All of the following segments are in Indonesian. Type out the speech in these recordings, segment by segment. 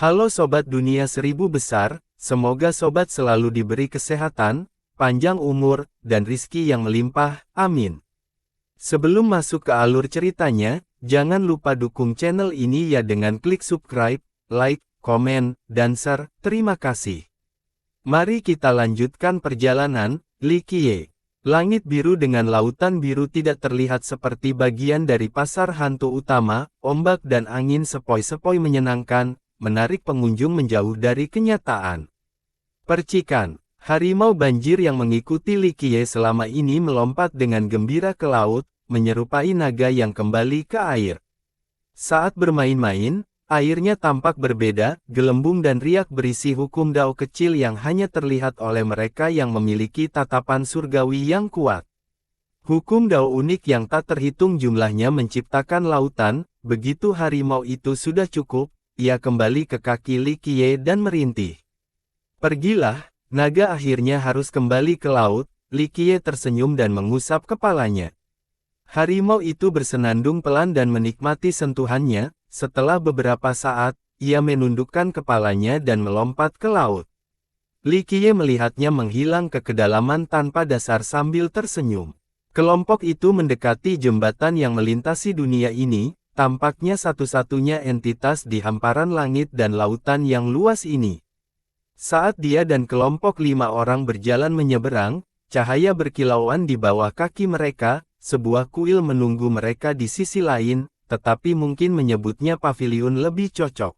Halo Sobat Dunia Seribu Besar, semoga Sobat selalu diberi kesehatan, panjang umur, dan rizki yang melimpah, amin. Sebelum masuk ke alur ceritanya, jangan lupa dukung channel ini ya dengan klik subscribe, like, komen, dan share, terima kasih. Mari kita lanjutkan perjalanan, Li Qiye. Langit biru dengan lautan biru tidak terlihat seperti bagian dari pasar hantu utama, ombak dan angin sepoi-sepoi menyenangkan, menarik pengunjung menjauh dari kenyataan. Percikan, harimau banjir yang mengikuti Li Qiye selama ini melompat dengan gembira ke laut, menyerupai naga yang kembali ke air. Saat bermain-main, airnya tampak berbeda, gelembung dan riak berisi hukum dao kecil yang hanya terlihat oleh mereka yang memiliki tatapan surgawi yang kuat. Hukum dao unik yang tak terhitung jumlahnya menciptakan lautan, begitu harimau itu sudah cukup, ia kembali ke kaki Li Qiye dan merintih. Pergilah, naga akhirnya harus kembali ke laut, Li Qiye tersenyum dan mengusap kepalanya. Harimau itu bersenandung pelan dan menikmati sentuhannya. Setelah beberapa saat, ia menundukkan kepalanya dan melompat ke laut. Li Qiye melihatnya menghilang ke kedalaman tanpa dasar sambil tersenyum. Kelompok itu mendekati jembatan yang melintasi dunia ini, tampaknya satu-satunya entitas di hamparan langit dan lautan yang luas ini. Saat dia dan kelompok 5 orang berjalan menyeberang, cahaya berkilauan di bawah kaki mereka, sebuah kuil menunggu mereka di sisi lain, tetapi mungkin menyebutnya paviliun lebih cocok.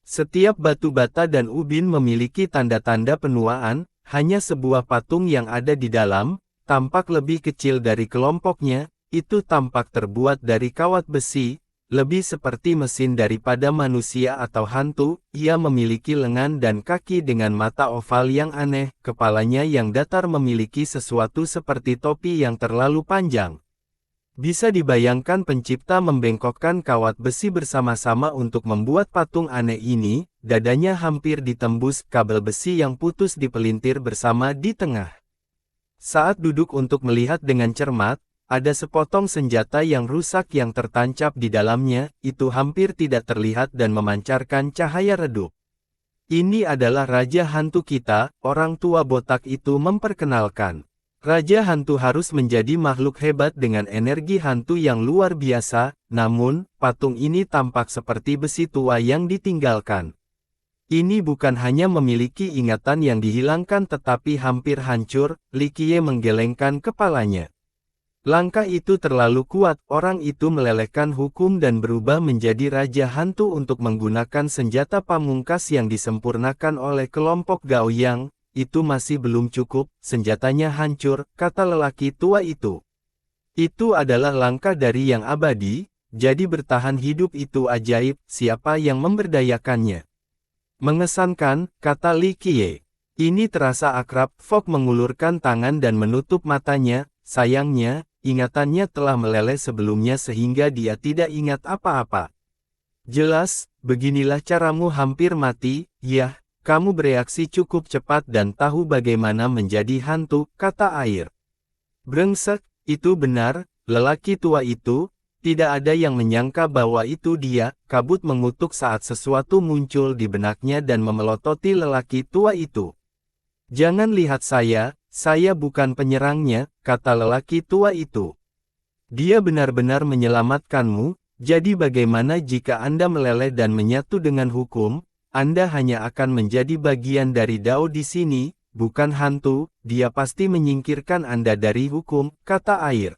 Setiap batu bata dan ubin memiliki tanda-tanda penuaan, hanya sebuah patung yang ada di dalam, tampak lebih kecil dari kelompoknya, itu tampak terbuat dari kawat besi, lebih seperti mesin daripada manusia atau hantu, ia memiliki lengan dan kaki dengan mata oval yang aneh, kepalanya yang datar memiliki sesuatu seperti topi yang terlalu panjang. Bisa dibayangkan pencipta membengkokkan kawat besi bersama-sama untuk membuat patung aneh ini, dadanya hampir ditembus kabel besi yang putus dipelintir bersama di tengah. Saat duduk untuk melihat dengan cermat, ada sepotong senjata yang rusak yang tertancap di dalamnya, itu hampir tidak terlihat dan memancarkan cahaya redup. Ini adalah Raja Hantu kita, orang tua botak itu memperkenalkan. Raja hantu harus menjadi makhluk hebat dengan energi hantu yang luar biasa, namun, patung ini tampak seperti besi tua yang ditinggalkan. Ini bukan hanya memiliki ingatan yang dihilangkan tetapi hampir hancur, Li Qiye menggelengkan kepalanya. Langkah itu terlalu kuat, orang itu melelehkan hukum dan berubah menjadi Raja Hantu untuk menggunakan senjata pamungkas yang disempurnakan oleh kelompok Gaoyang. Itu masih belum cukup, senjatanya hancur, kata lelaki tua itu. Itu adalah langkah dari yang abadi, jadi bertahan hidup itu ajaib, siapa yang memberdayakannya. Mengesankan, kata Li Qiye. Ini terasa akrab, Fok mengulurkan tangan dan menutup matanya, sayangnya, ingatannya telah meleleh sebelumnya sehingga dia tidak ingat apa-apa. Jelas, beginilah caramu hampir mati, yah. Kamu bereaksi cukup cepat dan tahu bagaimana menjadi hantu, kata air. Brengsek, itu benar, lelaki tua itu, tidak ada yang menyangka bahwa itu dia, kabut mengutuk saat sesuatu muncul di benaknya dan memelototi lelaki tua itu. Jangan lihat saya bukan penyerangnya, kata lelaki tua itu. Dia benar-benar menyelamatkanmu, jadi bagaimana jika Anda meleleh dan menyatu dengan hukum? Anda hanya akan menjadi bagian dari Dao di sini, bukan hantu, dia pasti menyingkirkan Anda dari hukum, kata air.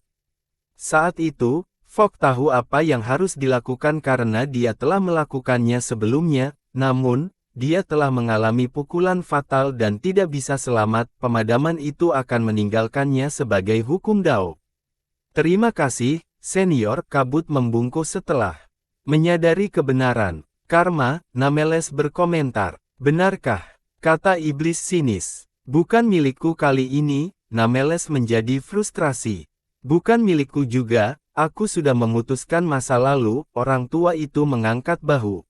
Saat itu, Fok tahu apa yang harus dilakukan karena dia telah melakukannya sebelumnya, namun, dia telah mengalami pukulan fatal dan tidak bisa selamat, pemadaman itu akan meninggalkannya sebagai hukum Dao. Terima kasih, senior, kabut membungkuk setelah menyadari kebenaran. Karma, Nameles berkomentar. Benarkah? Kata iblis sinis. Bukan milikku kali ini, Nameles menjadi frustrasi. Bukan milikku juga, aku sudah memutuskan masa lalu, orang tua itu mengangkat bahu.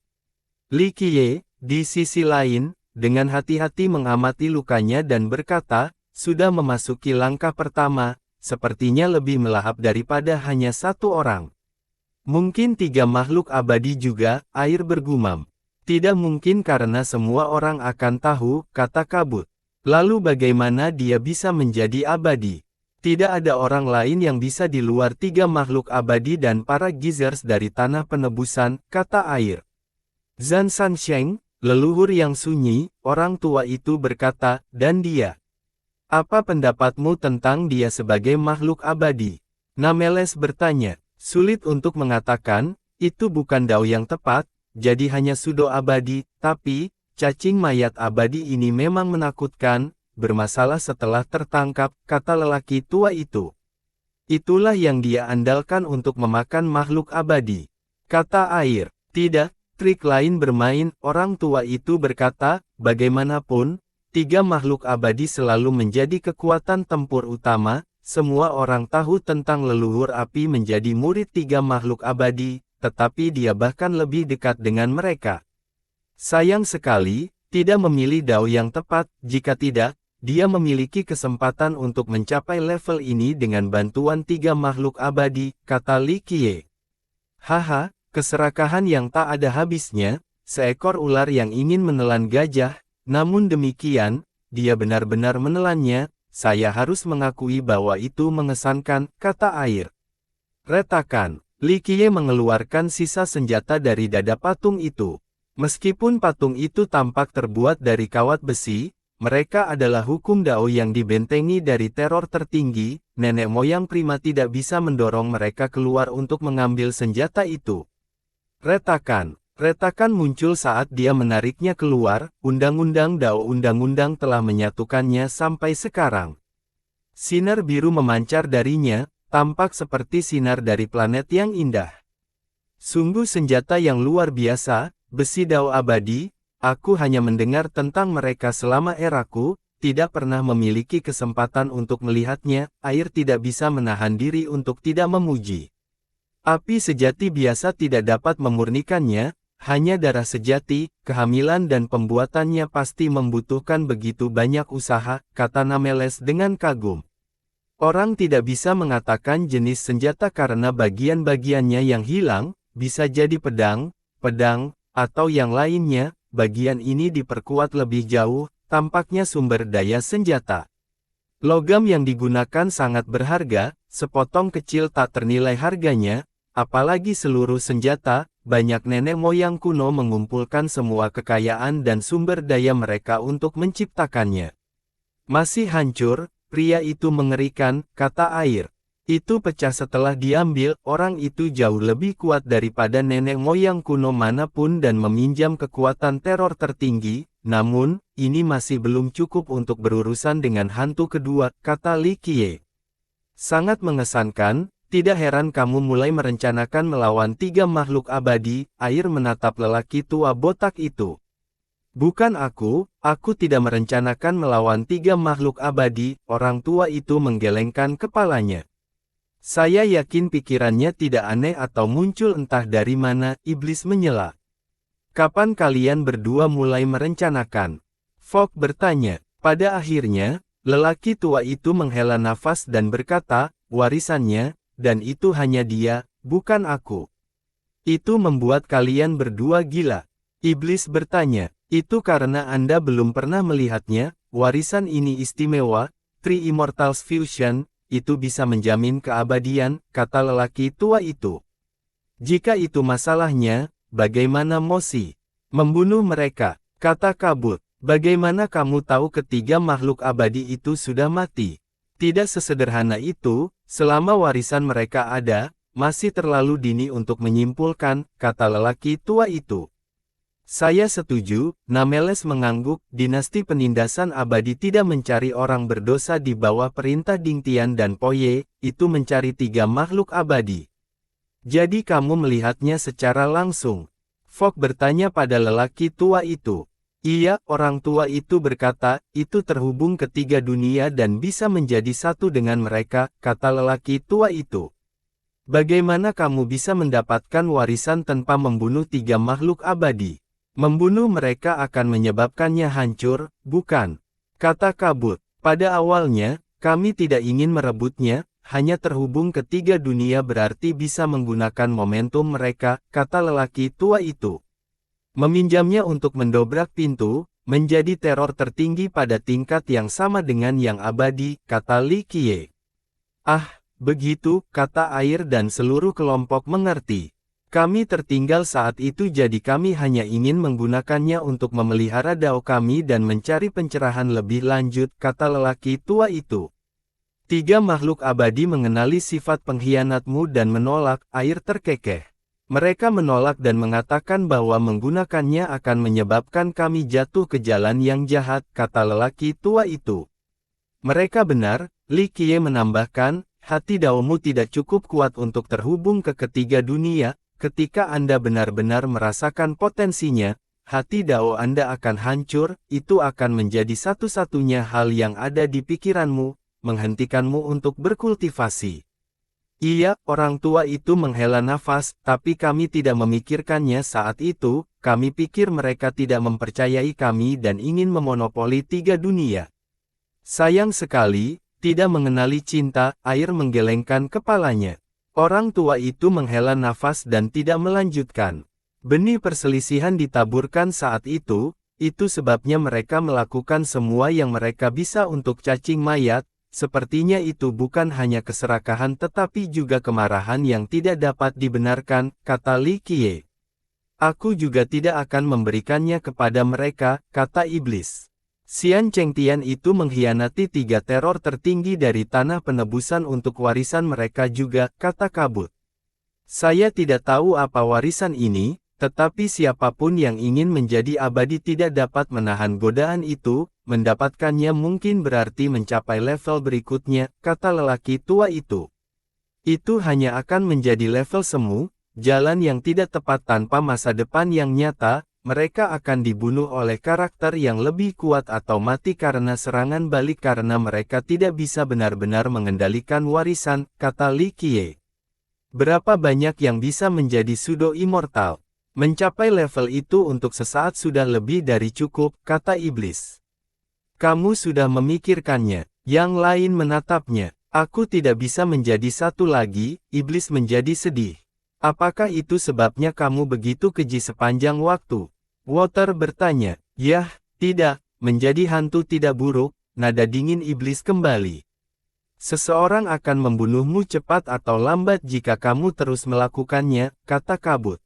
Li Qiye, di sisi lain, dengan hati-hati mengamati lukanya dan berkata, sudah memasuki langkah pertama, sepertinya lebih melahap daripada hanya satu orang. Mungkin 3 makhluk abadi juga, air bergumam. Tidak mungkin karena semua orang akan tahu, kata Kabut. Lalu bagaimana dia bisa menjadi abadi? Tidak ada orang lain yang bisa di luar tiga makhluk abadi dan para geezers dari tanah penebusan, kata air. Zhan Sansheng, leluhur yang sunyi, orang tua itu berkata, dan dia. Apa pendapatmu tentang dia sebagai makhluk abadi? Nameles bertanya, sulit untuk mengatakan, itu bukan dao yang tepat, jadi hanya sudo abadi, tapi, cacing mayat abadi ini memang menakutkan, bermasalah setelah tertangkap, kata lelaki tua itu. Itulah yang dia andalkan untuk memakan makhluk abadi. Kata air, tidak, trik lain bermain, orang tua itu berkata, bagaimanapun, tiga makhluk abadi selalu menjadi kekuatan tempur utama, semua orang tahu tentang leluhur api menjadi murid tiga makhluk abadi, tetapi dia bahkan lebih dekat dengan mereka. Sayang sekali, tidak memilih dao yang tepat, jika tidak, dia memiliki kesempatan untuk mencapai level ini dengan bantuan tiga makhluk abadi, kata Li Qiye. Haha, keserakahan yang tak ada habisnya, seekor ular yang ingin menelan gajah, namun demikian, dia benar-benar menelannya, saya harus mengakui bahwa itu mengesankan, kata air. Retakan. Li Qiye mengeluarkan sisa senjata dari dada patung itu. Meskipun patung itu tampak terbuat dari kawat besi, mereka adalah hukum dao yang dibentengi dari teror tertinggi, nenek moyang prima tidak bisa mendorong mereka keluar untuk mengambil senjata itu. Retakan. Retakan muncul saat dia menariknya keluar, undang-undang dao undang-undang telah menyatukannya sampai sekarang. Sinar biru memancar darinya, tampak seperti sinar dari planet yang indah. Sungguh senjata yang luar biasa, besi dao abadi, aku hanya mendengar tentang mereka selama eraku, tidak pernah memiliki kesempatan untuk melihatnya, air tidak bisa menahan diri untuk tidak memuji. Api sejati biasa tidak dapat memurnikannya, hanya darah sejati, kehamilan dan pembuatannya pasti membutuhkan begitu banyak usaha, kata Nameles dengan kagum. Orang tidak bisa mengatakan jenis senjata karena bagian-bagiannya yang hilang, bisa jadi pedang, atau yang lainnya, bagian ini diperkuat lebih jauh, tampaknya sumber daya senjata. Logam yang digunakan sangat berharga, sepotong kecil tak ternilai harganya, apalagi seluruh senjata, banyak nenek moyang kuno mengumpulkan semua kekayaan dan sumber daya mereka untuk menciptakannya. Masih hancur, pria itu mengerikan, kata air. Itu pecah setelah diambil, orang itu jauh lebih kuat daripada nenek moyang kuno manapun dan meminjam kekuatan teror tertinggi, namun, ini masih belum cukup untuk berurusan dengan hantu kedua, kata Li Qiye. Sangat mengesankan, tidak heran kamu mulai merencanakan melawan tiga makhluk abadi, air menatap lelaki tua botak itu. Bukan aku tidak merencanakan melawan tiga makhluk abadi, orang tua itu menggelengkan kepalanya. Saya yakin pikirannya tidak aneh atau muncul entah dari mana, iblis menyela. Kapan kalian berdua mulai merencanakan? Fogg bertanya. Pada akhirnya, lelaki tua itu menghela nafas dan berkata, warisannya, dan itu hanya dia, bukan aku. Itu membuat kalian berdua gila. Iblis bertanya. Itu karena Anda belum pernah melihatnya, warisan ini istimewa, Three Immortals Fusion, itu bisa menjamin keabadian, kata lelaki tua itu. Jika itu masalahnya, bagaimana Mosi? Membunuh mereka, kata Kabut. Bagaimana kamu tahu ketiga makhluk abadi itu sudah mati? Tidak sesederhana itu, selama warisan mereka ada, masih terlalu dini untuk menyimpulkan, kata lelaki tua itu. Saya setuju, Nameles mengangguk, dinasti penindasan abadi tidak mencari orang berdosa di bawah perintah Ding Tian dan Poye, itu mencari tiga makhluk abadi. Jadi kamu melihatnya secara langsung. Fogg bertanya pada lelaki tua itu. Iya, orang tua itu berkata, itu terhubung ke tiga dunia dan bisa menjadi satu dengan mereka, kata lelaki tua itu. Bagaimana kamu bisa mendapatkan warisan tanpa membunuh tiga makhluk abadi? Membunuh mereka akan menyebabkannya hancur, bukan? Kata Kabut. Pada awalnya, kami tidak ingin merebutnya, hanya terhubung ke tiga dunia berarti bisa menggunakan momentum mereka, kata lelaki tua itu. Meminjamnya untuk mendobrak pintu, menjadi teror tertinggi pada tingkat yang sama dengan yang abadi, kata Li Qiye. Ah, begitu, kata air dan seluruh kelompok mengerti. Kami tertinggal saat itu jadi kami hanya ingin menggunakannya untuk memelihara dao kami dan mencari pencerahan lebih lanjut, kata lelaki tua itu. Tiga makhluk abadi mengenali sifat pengkhianatmu dan menolak, air terkekeh. Mereka menolak dan mengatakan bahwa menggunakannya akan menyebabkan kami jatuh ke jalan yang jahat, kata lelaki tua itu. Mereka benar, Li Qiye menambahkan, hati daomu tidak cukup kuat untuk terhubung ke ketiga dunia, ketika Anda benar-benar merasakan potensinya, hati dao Anda akan hancur, itu akan menjadi satu-satunya hal yang ada di pikiranmu, menghentikanmu untuk berkultivasi. Iya, orang tua itu menghela nafas, tapi kami tidak memikirkannya saat itu, kami pikir mereka tidak mempercayai kami dan ingin memonopoli tiga dunia. Sayang sekali, tidak mengenali cinta, air menggelengkan kepalanya. Orang tua itu menghela nafas dan tidak melanjutkan. Benih perselisihan ditaburkan saat itu sebabnya mereka melakukan semua yang mereka bisa untuk cacing mayat. Sepertinya itu bukan hanya keserakahan tetapi juga kemarahan yang tidak dapat dibenarkan, kata Li Qiye. Aku juga tidak akan memberikannya kepada mereka, kata iblis. Xian Chengtian itu mengkhianati tiga teror tertinggi dari tanah penebusan untuk warisan mereka juga, kata kabut. Saya tidak tahu apa warisan ini, tetapi siapapun yang ingin menjadi abadi tidak dapat menahan godaan itu. Mendapatkannya mungkin berarti mencapai level berikutnya, kata lelaki tua itu. Itu hanya akan menjadi level semu, jalan yang tidak tepat tanpa masa depan yang nyata, mereka akan dibunuh oleh karakter yang lebih kuat atau mati karena serangan balik karena mereka tidak bisa benar-benar mengendalikan warisan, kata Li Qiye. Berapa banyak yang bisa menjadi pseudo immortal? Mencapai level itu untuk sesaat sudah lebih dari cukup, kata iblis. Kamu sudah memikirkannya, yang lain menatapnya. Aku tidak bisa menjadi satu lagi, iblis menjadi sedih. Apakah itu sebabnya kamu begitu keji sepanjang waktu? Water bertanya. Yah, tidak, menjadi hantu tidak buruk, nada dingin iblis kembali. Seseorang akan membunuhmu cepat atau lambat jika kamu terus melakukannya, kata kabut.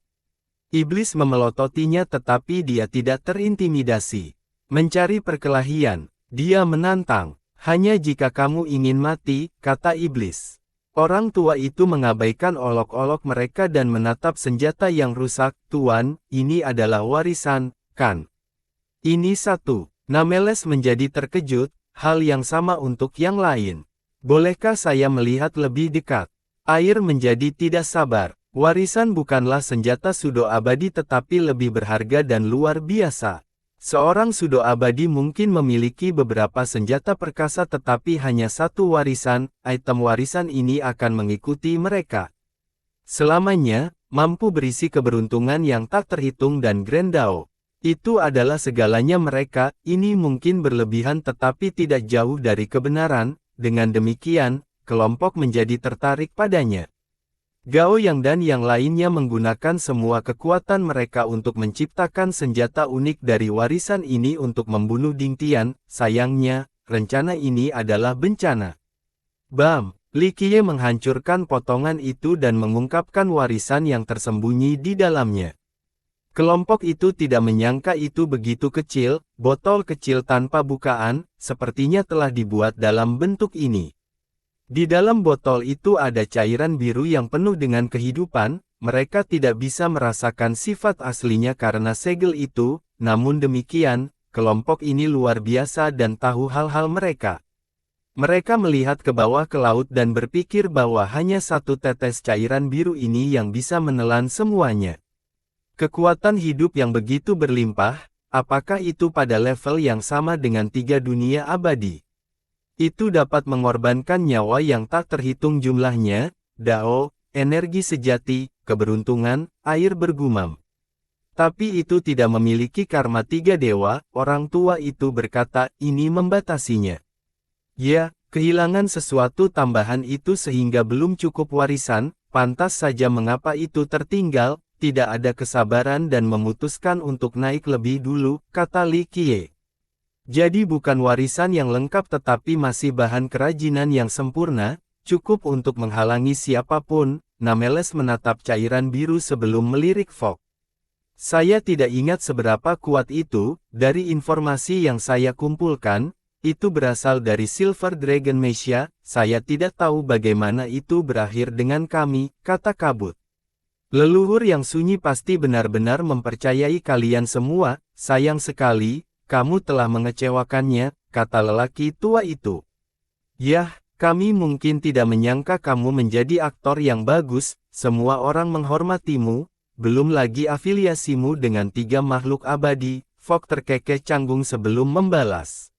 Iblis memelototinya tetapi dia tidak terintimidasi. Mencari perkelahian, dia menantang. Hanya jika kamu ingin mati, kata iblis. Orang tua itu mengabaikan olok-olok mereka dan menatap senjata yang rusak. Tuan, ini adalah warisan, kan? Ini satu. Nameles menjadi terkejut, hal yang sama untuk yang lain. Bolehkah saya melihat lebih dekat? Air menjadi tidak sabar. Warisan bukanlah senjata pseudo abadi tetapi lebih berharga dan luar biasa. Seorang pseudo abadi mungkin memiliki beberapa senjata perkasa tetapi hanya satu warisan, item warisan ini akan mengikuti mereka selamanya, mampu berisi keberuntungan yang tak terhitung dan Grand Dao. Itu adalah segalanya mereka, ini mungkin berlebihan tetapi tidak jauh dari kebenaran, dengan demikian, kelompok menjadi tertarik padanya. Gao Yang dan yang lainnya menggunakan semua kekuatan mereka untuk menciptakan senjata unik dari warisan ini untuk membunuh Ding Tian. Sayangnya, rencana ini adalah bencana. Bam! Li Qiye menghancurkan potongan itu dan mengungkapkan warisan yang tersembunyi di dalamnya. Kelompok itu tidak menyangka itu begitu kecil, botol kecil tanpa bukaan, sepertinya telah dibuat dalam bentuk ini. Di dalam botol itu ada cairan biru yang penuh dengan kehidupan, mereka tidak bisa merasakan sifat aslinya karena segel itu, namun demikian, kelompok ini luar biasa dan tahu hal-hal mereka. Mereka melihat ke bawah ke laut dan berpikir bahwa hanya satu tetes cairan biru ini yang bisa menelan semuanya. Kekuatan hidup yang begitu berlimpah, apakah itu pada level yang sama dengan tiga dunia abadi? Itu dapat mengorbankan nyawa yang tak terhitung jumlahnya, dao, energi sejati, keberuntungan, air bergumam. Tapi itu tidak memiliki karma tiga dewa, orang tua itu berkata, ini membatasinya. Ya, kehilangan sesuatu tambahan itu sehingga belum cukup warisan, pantas saja mengapa itu tertinggal, tidak ada kesabaran dan memutuskan untuk naik lebih dulu, kata Li Qiye. Jadi bukan warisan yang lengkap tetapi masih bahan kerajinan yang sempurna, cukup untuk menghalangi siapapun. Nameles menatap cairan biru sebelum melirik Fogg. Saya tidak ingat seberapa kuat itu, dari informasi yang saya kumpulkan, itu berasal dari Silver Dragon Messiah, saya tidak tahu bagaimana itu berakhir dengan kami, kata Kabut. Leluhur yang sunyi pasti benar-benar mempercayai kalian semua, sayang sekali, kamu telah mengecewakannya, kata lelaki tua itu. Yah, kami mungkin tidak menyangka kamu menjadi aktor yang bagus, semua orang menghormatimu, belum lagi afiliasimu dengan 3 makhluk abadi, Fogg terkekeh canggung sebelum membalas.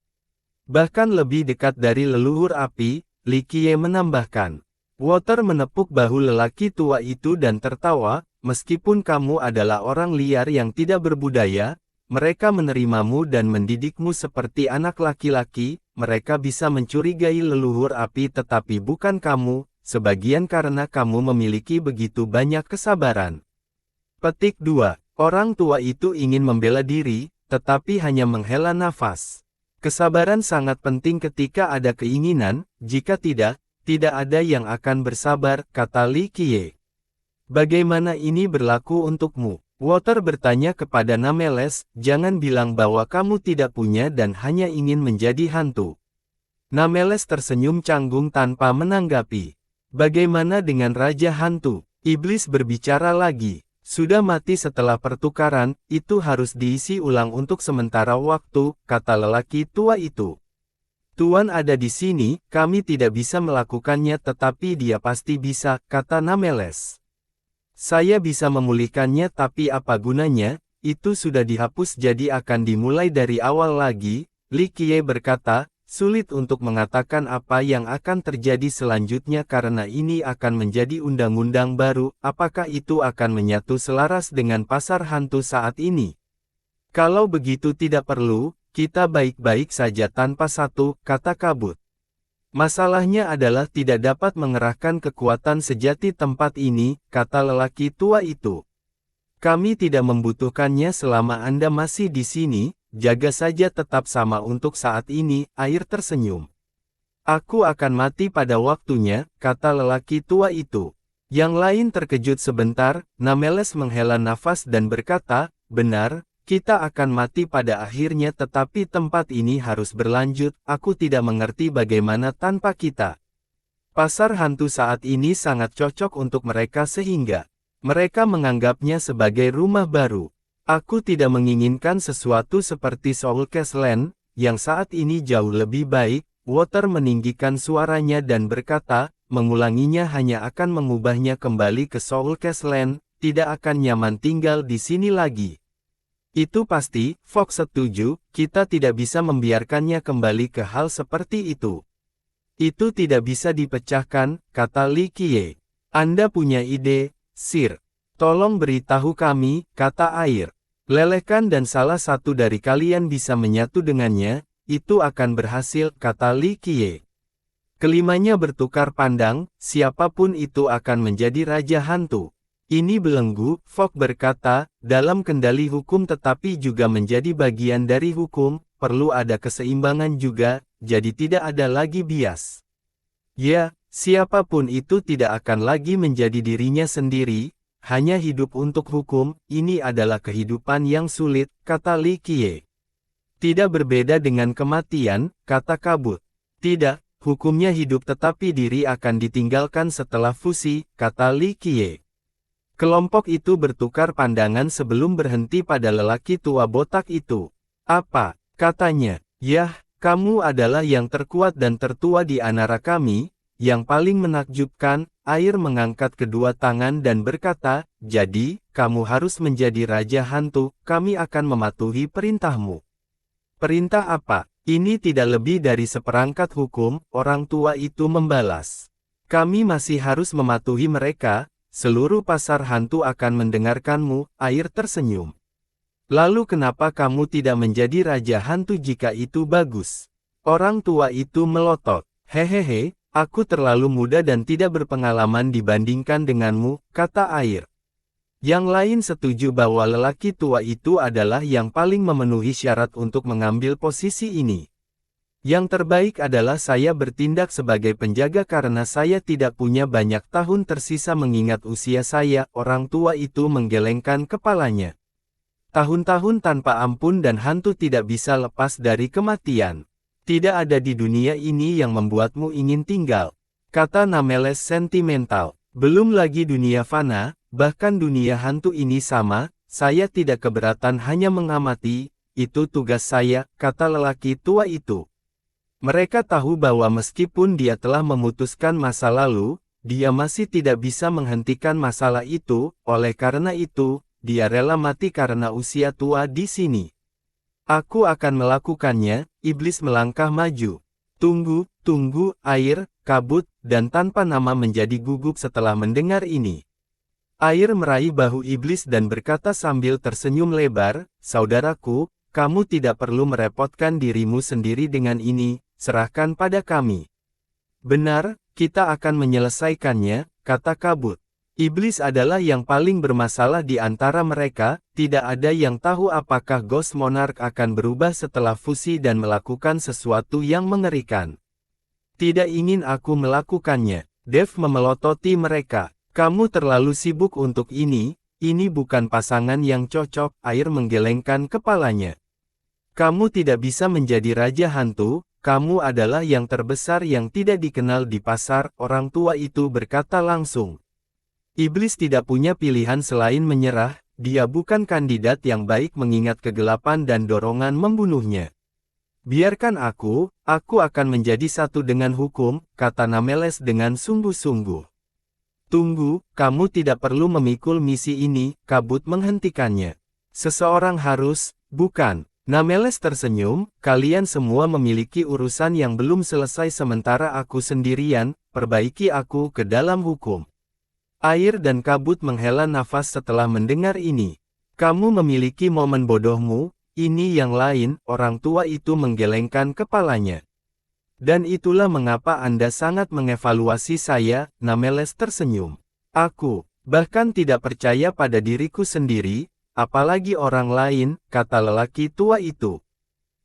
Bahkan lebih dekat dari leluhur api, Li Qiye menambahkan. Water menepuk bahu lelaki tua itu dan tertawa, meskipun kamu adalah orang liar yang tidak berbudaya, mereka menerimamu dan mendidikmu seperti anak laki-laki, mereka bisa mencurigai leluhur api tetapi bukan kamu, sebagian karena kamu memiliki begitu banyak kesabaran. Petik 2. Orang tua itu ingin membela diri, tetapi hanya menghela nafas. Kesabaran sangat penting ketika ada keinginan, jika tidak ada yang akan bersabar, kata Li Qiye. Bagaimana ini berlaku untukmu? Water bertanya kepada Nameles, jangan bilang bahwa kamu tidak punya dan hanya ingin menjadi hantu. Nameles tersenyum canggung tanpa menanggapi. Bagaimana dengan Raja Hantu? Iblis berbicara lagi. Sudah mati setelah pertukaran, itu harus diisi ulang untuk sementara waktu, kata lelaki tua itu. Tuan ada di sini, kami tidak bisa melakukannya tetapi dia pasti bisa, kata Nameles. Saya bisa memulihkannya tapi apa gunanya, itu sudah dihapus jadi akan dimulai dari awal lagi, Li Qiye berkata, sulit untuk mengatakan apa yang akan terjadi selanjutnya karena ini akan menjadi undang-undang baru, apakah itu akan menyatu selaras dengan pasar hantu saat ini? Kalau begitu tidak perlu, kita baik-baik saja tanpa satu, kata Kabut. Masalahnya adalah tidak dapat mengerahkan kekuatan sejati tempat ini, kata lelaki tua itu. Kami tidak membutuhkannya selama Anda masih di sini, jaga saja tetap sama untuk saat ini, air tersenyum. Aku akan mati pada waktunya, kata lelaki tua itu. Yang lain terkejut sebentar, Nameles menghela nafas dan berkata, benar, kita akan mati pada akhirnya tetapi tempat ini harus berlanjut, aku tidak mengerti bagaimana tanpa kita. Pasar hantu saat ini sangat cocok untuk mereka sehingga mereka menganggapnya sebagai rumah baru. Aku tidak menginginkan sesuatu seperti Soul Castle, yang saat ini jauh lebih baik, Water meninggikan suaranya dan berkata, mengulanginya hanya akan mengubahnya kembali ke Soul Castle, tidak akan nyaman tinggal di sini lagi. Itu pasti, Fogg setuju, kita tidak bisa membiarkannya kembali ke hal seperti itu. Itu tidak bisa dipecahkan, kata Li Qiye. Anda punya ide, Sir. Tolong beritahu kami, kata air. Lelehkan dan salah satu dari kalian bisa menyatu dengannya, itu akan berhasil, kata Li Qiye. Kelimanya bertukar pandang, siapapun itu akan menjadi Raja Hantu. Ini belenggu, Fogg berkata, dalam kendali hukum tetapi juga menjadi bagian dari hukum, perlu ada keseimbangan juga, jadi tidak ada lagi bias. Ya, siapapun itu tidak akan lagi menjadi dirinya sendiri, hanya hidup untuk hukum, ini adalah kehidupan yang sulit, kata Li Qiye. Tidak berbeda dengan kematian, kata Kabut. Tidak, hukumnya hidup tetapi diri akan ditinggalkan setelah fusi, kata Li Qiye. Kelompok itu bertukar pandangan sebelum berhenti pada lelaki tua botak itu. Apa? Katanya. Yah, kamu adalah yang terkuat dan tertua di antara kami, yang paling menakjubkan, air mengangkat kedua tangan dan berkata, jadi, kamu harus menjadi Raja Hantu, kami akan mematuhi perintahmu. Perintah apa? Ini tidak lebih dari seperangkat hukum, orang tua itu membalas. Kami masih harus mematuhi mereka. Seluruh pasar hantu akan mendengarkanmu, air tersenyum. Lalu kenapa kamu tidak menjadi Raja Hantu jika itu bagus? Orang tua itu melotot. Hehehe, aku terlalu muda dan tidak berpengalaman dibandingkan denganmu, kata air. Yang lain setuju bahwa lelaki tua itu adalah yang paling memenuhi syarat untuk mengambil posisi ini. Yang terbaik adalah saya bertindak sebagai penjaga karena saya tidak punya banyak tahun tersisa mengingat usia saya. Orang tua itu menggelengkan kepalanya. Tahun-tahun tanpa ampun dan hantu tidak bisa lepas dari kematian. Tidak ada di dunia ini yang membuatmu ingin tinggal, kata Nameles sentimental. Belum lagi dunia fana, bahkan dunia hantu ini sama, saya tidak keberatan hanya mengamati, itu tugas saya, kata lelaki tua itu. Mereka tahu bahwa meskipun dia telah memutuskan masa lalu, dia masih tidak bisa menghentikan masalah itu, oleh karena itu, dia rela mati karena usia tua di sini. Aku akan melakukannya, iblis melangkah maju. Tunggu, air, kabut, dan tanpa nama menjadi gugup setelah mendengar ini. Air meraih bahu iblis dan berkata sambil tersenyum lebar, saudaraku, kamu tidak perlu merepotkan dirimu sendiri dengan ini, serahkan pada kami. Benar, kita akan menyelesaikannya, kata kabut. Iblis adalah yang paling bermasalah di antara mereka, tidak ada yang tahu apakah Ghost Monarch akan berubah setelah fusi dan melakukan sesuatu yang mengerikan. Tidak ingin aku melakukannya, Dev memelototi mereka. Kamu terlalu sibuk untuk ini bukan pasangan yang cocok, air menggelengkan kepalanya. Kamu tidak bisa menjadi raja hantu, kamu adalah yang terbesar yang tidak dikenal di pasar, orang tua itu berkata langsung. Iblis tidak punya pilihan selain menyerah, dia bukan kandidat yang baik mengingat kegelapan dan dorongan membunuhnya. Biarkan aku akan menjadi satu dengan hukum, kata Nameles dengan sungguh-sungguh. Tunggu, kamu tidak perlu memikul misi ini, kabut menghentikannya. Seseorang harus, bukan? Nameles tersenyum, kalian semua memiliki urusan yang belum selesai sementara aku sendirian, perbaiki aku ke dalam hukum. Air dan kabut menghela nafas setelah mendengar ini. Kamu memiliki momen bodohmu, ini yang lain, orang tua itu menggelengkan kepalanya. Dan itulah mengapa Anda sangat mengevaluasi saya, Nameles tersenyum. Aku, bahkan tidak percaya pada diriku sendiri, apalagi orang lain, kata lelaki tua itu.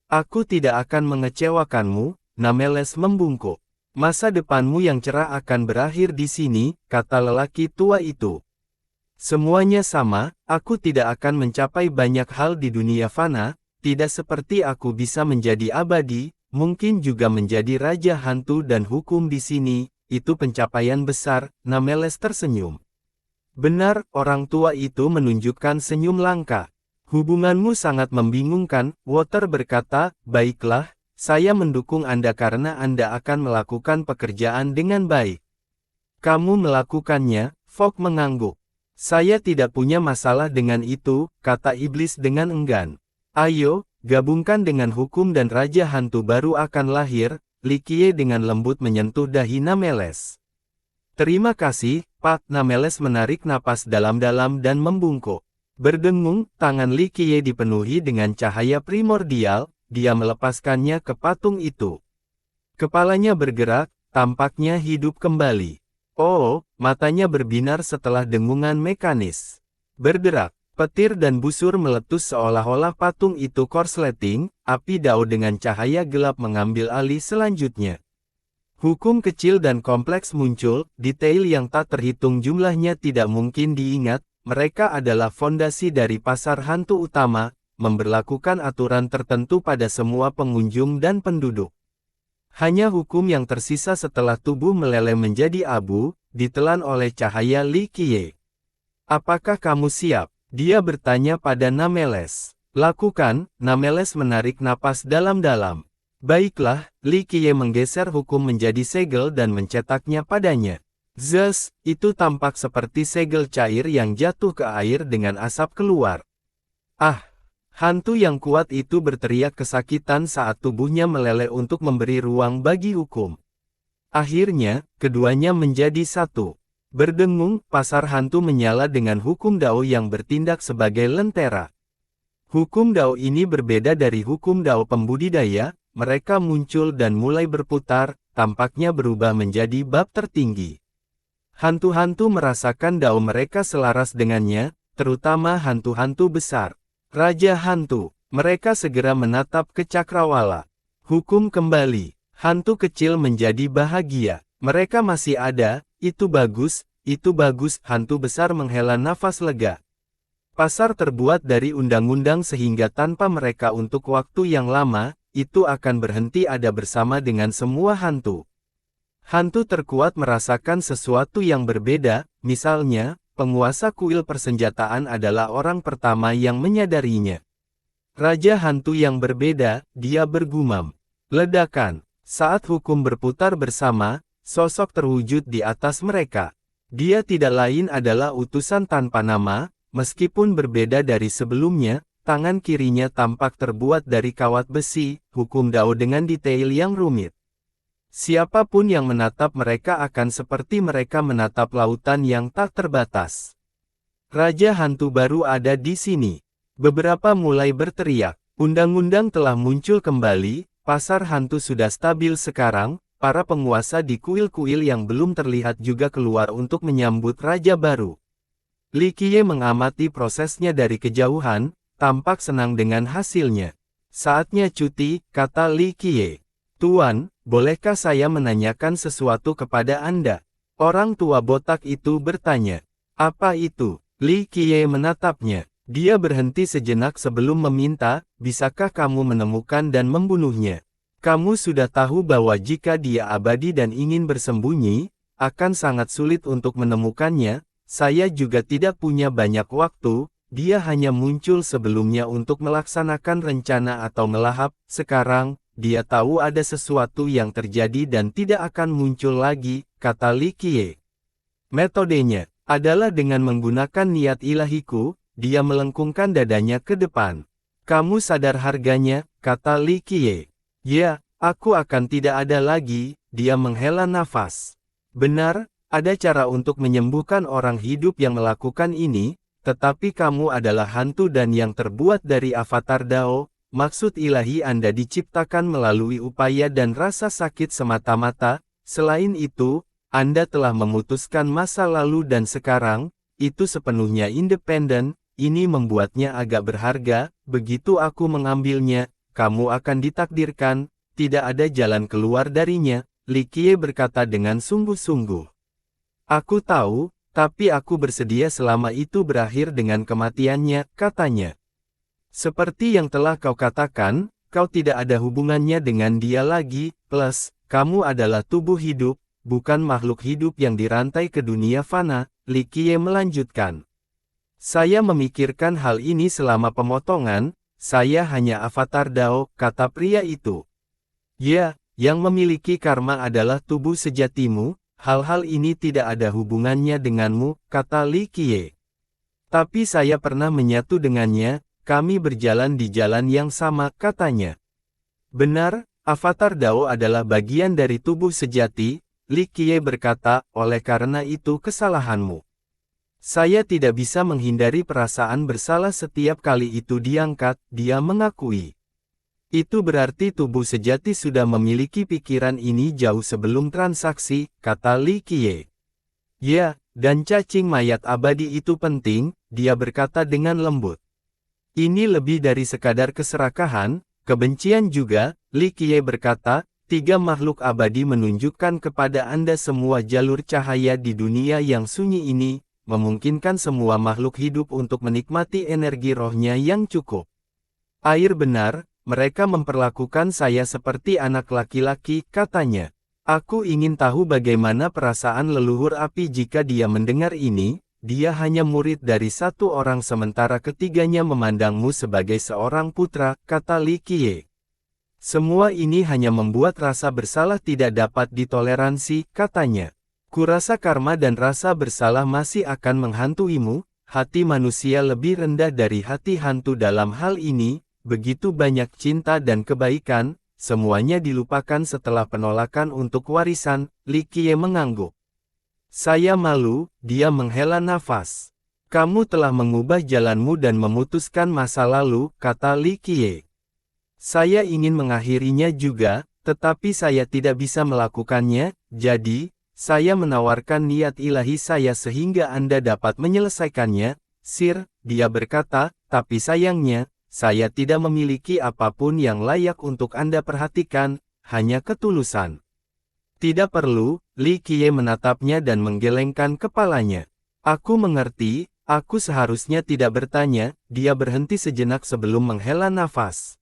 Aku tidak akan mengecewakanmu, Nameles membungkuk. Masa depanmu yang cerah akan berakhir di sini, kata lelaki tua itu. Semuanya sama, aku tidak akan mencapai banyak hal di dunia fana, tidak seperti aku bisa menjadi abadi, mungkin juga menjadi raja hantu dan hukum di sini, itu pencapaian besar, Nameles tersenyum. Benar, orang tua itu menunjukkan senyum langka. Hubunganmu sangat membingungkan, Water berkata, baiklah, saya mendukung Anda karena Anda akan melakukan pekerjaan dengan baik. Kamu melakukannya, Fog mengangguk. Saya tidak punya masalah dengan itu, kata iblis dengan enggan. Ayo, gabungkan dengan hukum dan raja hantu baru akan lahir, Likie dengan lembut menyentuh dahi Nameles. Terima kasih, Pak. Nameles menarik napas dalam-dalam dan membungkuk. Berdengung, tangan Likie dipenuhi dengan cahaya primordial, dia melepaskannya ke patung itu. Kepalanya bergerak, tampaknya hidup kembali. Oh, matanya berbinar setelah dengungan mekanis. Berderak, petir dan busur meletus seolah-olah patung itu korsleting, api dao dengan cahaya gelap mengambil alih selanjutnya. Hukum kecil dan kompleks muncul, detail yang tak terhitung jumlahnya tidak mungkin diingat, mereka adalah fondasi dari pasar hantu utama, memberlakukan aturan tertentu pada semua pengunjung dan penduduk. Hanya hukum yang tersisa setelah tubuh meleleh menjadi abu, ditelan oleh cahaya Likie. Apakah kamu siap? Dia bertanya pada Nameles. Lakukan, Nameles menarik napas dalam-dalam. Baiklah, Likie menggeser hukum menjadi segel dan mencetaknya padanya. Zeus, itu tampak seperti segel cair yang jatuh ke air dengan asap keluar. Ah! Hantu yang kuat itu berteriak kesakitan saat tubuhnya meleleh untuk memberi ruang bagi hukum. Akhirnya, keduanya menjadi satu. Berdengung, pasar hantu menyala dengan hukum Dao yang bertindak sebagai lentera. Hukum Dao ini berbeda dari hukum Dao pembudidaya, mereka muncul dan mulai berputar, tampaknya berubah menjadi bab tertinggi. Hantu-hantu merasakan Dao mereka selaras dengannya, terutama hantu-hantu besar. Raja Hantu. Mereka segera menatap ke cakrawala. Hukum kembali. Hantu kecil menjadi bahagia. Mereka masih ada, itu bagus, itu bagus. Hantu besar menghela nafas lega. Pasar terbuat dari undang-undang sehingga tanpa mereka untuk waktu yang lama, itu akan berhenti ada bersama dengan semua hantu. Hantu terkuat merasakan sesuatu yang berbeda, misalnya, penguasa kuil persenjataan adalah orang pertama yang menyadarinya. Raja hantu yang berbeda, dia bergumam. Ledakan. Saat hukum berputar bersama, sosok terwujud di atas mereka. Dia tidak lain adalah utusan tanpa nama, meskipun berbeda dari sebelumnya. Tangan kirinya tampak terbuat dari kawat besi, hukum Dao dengan detail yang rumit. Siapapun yang menatap mereka akan seperti mereka menatap lautan yang tak terbatas. Raja hantu baru ada di sini. Beberapa mulai berteriak, undang-undang telah muncul kembali, pasar hantu sudah stabil sekarang, para penguasa di kuil-kuil yang belum terlihat juga keluar untuk menyambut raja baru. Li Qiye mengamati prosesnya dari kejauhan, tampak senang dengan hasilnya. Saatnya cuti, kata Li Qiye. Tuan, bolehkah saya menanyakan sesuatu kepada Anda? Orang tua botak itu bertanya. Apa itu? Li Qiye menatapnya. Dia berhenti sejenak sebelum meminta, bisakah kamu menemukan dan membunuhnya? Kamu sudah tahu bahwa jika dia abadi dan ingin bersembunyi, akan sangat sulit untuk menemukannya. Saya juga tidak punya banyak waktu. Dia hanya muncul sebelumnya untuk melaksanakan rencana atau melahap. Sekarang, dia tahu ada sesuatu yang terjadi dan tidak akan muncul lagi, kata Li Qiye. Metodenya adalah dengan menggunakan niat ilahiku. Dia melengkungkan dadanya ke depan. Kamu sadar harganya, kata Li Qiye. Ya, aku akan tidak ada lagi, dia menghela nafas. Benar, ada cara untuk menyembuhkan orang hidup yang melakukan ini. Tetapi kamu adalah hantu dan yang terbuat dari avatar Dao, maksud ilahi Anda diciptakan melalui upaya dan rasa sakit semata-mata. Selain itu, Anda telah memutuskan masa lalu dan sekarang, itu sepenuhnya independen. Ini membuatnya agak berharga. Begitu aku mengambilnya, kamu akan ditakdirkan, tidak ada jalan keluar darinya, Li Qiye berkata dengan sungguh-sungguh. Aku tahu, tapi aku bersedia selama itu berakhir dengan kematiannya, katanya. Seperti yang telah kau katakan, kau tidak ada hubungannya dengan dia lagi, plus, kamu adalah tubuh hidup, bukan makhluk hidup yang dirantai ke dunia fana, Li Qiye melanjutkan. Saya memikirkan hal ini selama pemotongan, saya hanya avatar Dao, kata pria itu. Ya, yang memiliki karma adalah tubuh sejatimu. Hal-hal ini tidak ada hubungannya denganmu, kata Li Qiye. Tapi saya pernah menyatu dengannya, kami berjalan di jalan yang sama, katanya. Benar, avatar Dao adalah bagian dari tubuh sejati, Li Qiye berkata, oleh karena itu kesalahanmu. Saya tidak bisa menghindari perasaan bersalah setiap kali itu diangkat, dia mengakui. Itu berarti tubuh sejati sudah memiliki pikiran ini jauh sebelum transaksi, kata Li Qiye. Ya, dan cacing mayat abadi itu penting, dia berkata dengan lembut. Ini lebih dari sekadar keserakahan, kebencian juga, Li Qiye berkata, 3 makhluk abadi menunjukkan kepada Anda semua jalur cahaya di dunia yang sunyi ini, memungkinkan semua makhluk hidup untuk menikmati energi rohnya yang cukup. Air benar. Mereka memperlakukan saya seperti anak laki-laki, katanya. Aku ingin tahu bagaimana perasaan leluhur api jika dia mendengar ini. Dia hanya murid dari 1 orang sementara ketiganya memandangmu sebagai seorang putra, kata Li Qiye. Semua ini hanya membuat rasa bersalah tidak dapat ditoleransi, katanya. Kurasa karma dan rasa bersalah masih akan menghantuimu. Hati manusia lebih rendah dari hati hantu dalam hal ini. Begitu banyak cinta dan kebaikan, semuanya dilupakan setelah penolakan untuk warisan, Li Qiye mengangguk. Saya malu, dia menghela nafas. Kamu telah mengubah jalanmu dan memutuskan masa lalu, kata Li Qiye. Saya ingin mengakhirinya juga, tetapi saya tidak bisa melakukannya, jadi, saya menawarkan niat ilahi saya sehingga Anda dapat menyelesaikannya. Sir, dia berkata, tapi sayangnya, saya tidak memiliki apapun yang layak untuk Anda perhatikan, hanya ketulusan. Tidak perlu, Li Qiye menatapnya dan menggelengkan kepalanya. Aku mengerti, aku seharusnya tidak bertanya, dia berhenti sejenak sebelum menghela nafas.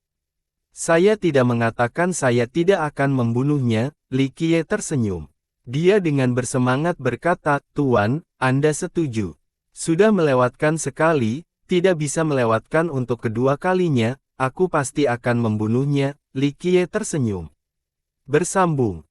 Saya tidak mengatakan saya tidak akan membunuhnya, Li Qiye tersenyum. Dia dengan bersemangat berkata, Tuan, Anda setuju. Sudah melewatkan sekali, tidak bisa melewatkan untuk kedua kalinya, aku pasti akan membunuhnya, Li Qiye tersenyum. Bersambung.